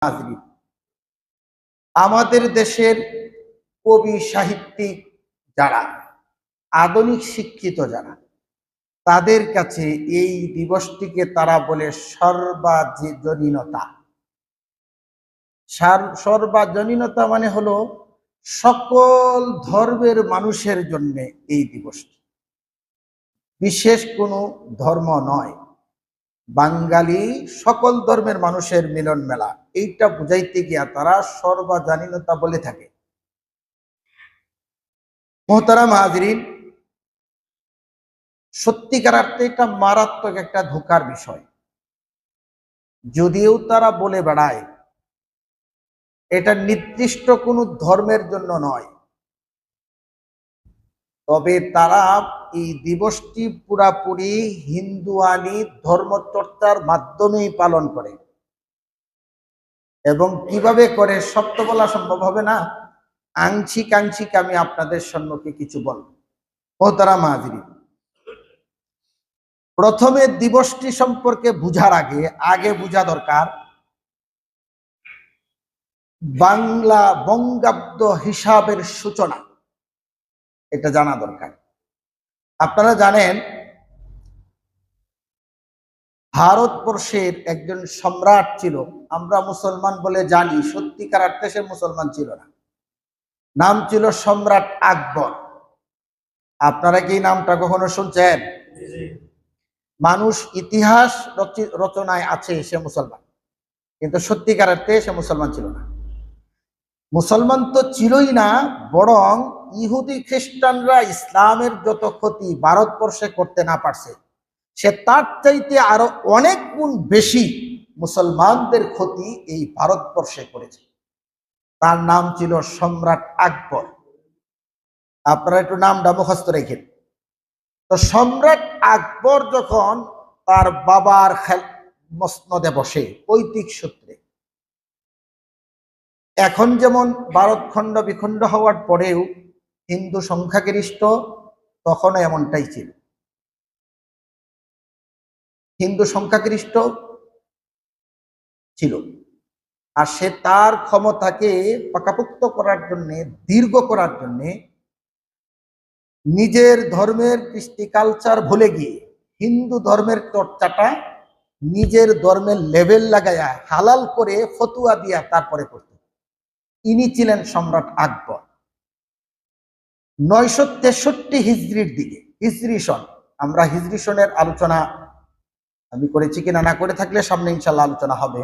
নাজরিন, আমাদের দেশের কবি সাহিত্যিক যারা আধুনিক শিক্ষিত যারা, তাদের কাছে এই দিবসটিকে তারা বলে সর্বজনীনতা। সর্বজনীনতা মানে হলো সকল ধর্মের মানুষের জন্য এই দিবসটি, বিশেষ কোনো ধর্ম নয়। বাঙালি সকল ধর্মের মানুষের মিলন মেলা, এইটা বুঝাইতে গিয়া তারা সর্বজনীনতা বলে থাকে। মোহতারাম হাজরিন, সত্যিকার অর্থে এটা মারাত্মক একটা ধোঁকার বিষয়। যদিও তারা বলে বেড়ায় এটা নির্দিষ্ট কোনো ধর্মের জন্য নয়, তবে তারা এই দিবসটি পুরাপুরি হিন্দুয়ানি ধর্মচর্চার মাধ্যমেই পালন করে। এবং কিভাবে করে সব তো বলা সম্ভব হবে না, আংশিক আংশিক আমি আপনাদের সম্মুখে কিছু বলব। মোহতারাম হাজরিন, প্রথমে দিবসটি সম্পর্কে বুঝার আগে বুঝা দরকার বাংলা বঙ্গাব্দ হিসাবের সূচনা, এটা জানা দরকার। আপনারা জানেন ভারতবর্ষের একজন সম্রাট ছিল, আমরা মুসলমান বলে জানি, সত্যিকার অর্থে সে মুসলমান ছিল না। নাম ছিল সম্রাট আকবর। আপনারা কি নামটা কখনো শুনছেন? মানুষ ইতিহাস রচনায় আছে সে মুসলমান, কিন্তু সত্যিকার অর্থে সে মুসলমান ছিল না। মুসলমান তো ছিলই না, বরং ইহুদি খ্রিস্টানরা ইসলামের যত ক্ষতি ভারতবর্ষে করতে না পারছে, সে তার চাইতে আরো অনেক গুণ বেশি মুসলমানদের ক্ষতি এই ভারতবর্ষে করেছে। তার নাম ছিল সম্রাট আকবর। আপনারা একটু নামটা মুখস্থ রেখেন। তো সম্রাট আকবর যখন তার বাবার মসনদে বসে, পৈতৃক সূত্রে, এখন যেমন ভারত খণ্ড বিখণ্ড হওয়ার পরেও হিন্দু সংখ্যাগরিষ্ঠ, তখনও এমনটাই ছিল। হিন্দু সংখ্যাগরিষ্ঠ ছিল, আর সে তার ক্ষমতাকে পাকাপোক্ত করার জন্য, দীর্ঘ করার জন্য নিজের ধর্মের কৃষ্টি কালচার ভুলে গিয়ে হিন্দু ধর্মের চর্চাটা নিজের ধর্মের লেভেল লাগাইয়া হালাল করে ফতুয়া দিয়া তারপরে করত। ইনি ছিলেন সম্রাট আকবর। 963 হিজরির দিকে, হিজরি সন, আমরা হিজরি সনের আলোচনা আমি করেছি কিনা না করে থাকলে সামনে ইনশাল্লাহ আলোচনা হবে।